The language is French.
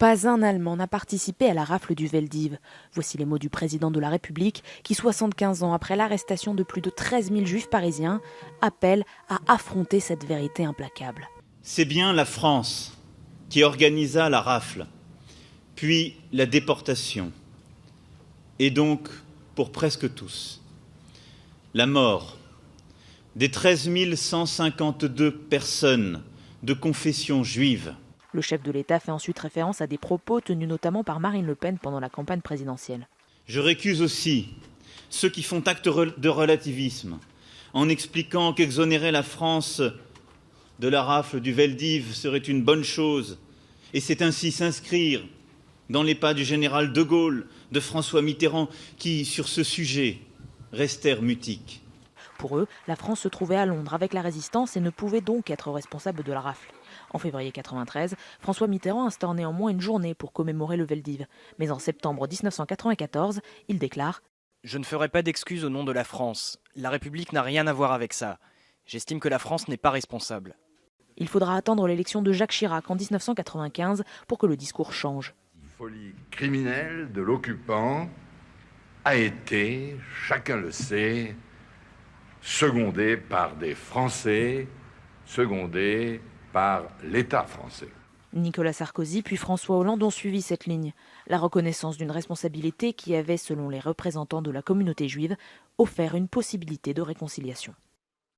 Pas un Allemand n'a participé à la rafle du Veldiv. Voici les mots du président de la République qui, 75 ans après l'arrestation de plus de 13 000 juifs parisiens, appelle à affronter cette vérité implacable. C'est bien la France qui organisa la rafle, puis la déportation, et donc, pour presque tous, la mort des 13 152 personnes de confession juive. Le chef de l'État fait ensuite référence à des propos tenus notamment par Marine Le Pen pendant la campagne présidentielle. Je récuse aussi ceux qui font acte de relativisme en expliquant qu'exonérer la France de la rafle du Veldiv serait une bonne chose, et c'est ainsi s'inscrire dans les pas du général de Gaulle, de François Mitterrand, qui, sur ce sujet, restèrent mutiques. Pour eux, la France se trouvait à Londres avec la résistance et ne pouvait donc être responsable de la rafle. En février 1993, François Mitterrand instaure néanmoins une journée pour commémorer le Veldiv. Mais en septembre 1994, il déclare « Je ne ferai pas d'excuses au nom de la France. La République n'a rien à voir avec ça. J'estime que la France n'est pas responsable. » Il faudra attendre l'élection de Jacques Chirac en 1995 pour que le discours change. La folie criminelle de l'occupant a été, chacun le sait, secondée par des Français, secondée par l'État français. Nicolas Sarkozy puis François Hollande ont suivi cette ligne. La reconnaissance d'une responsabilité qui avait, selon les représentants de la communauté juive, offert une possibilité de réconciliation.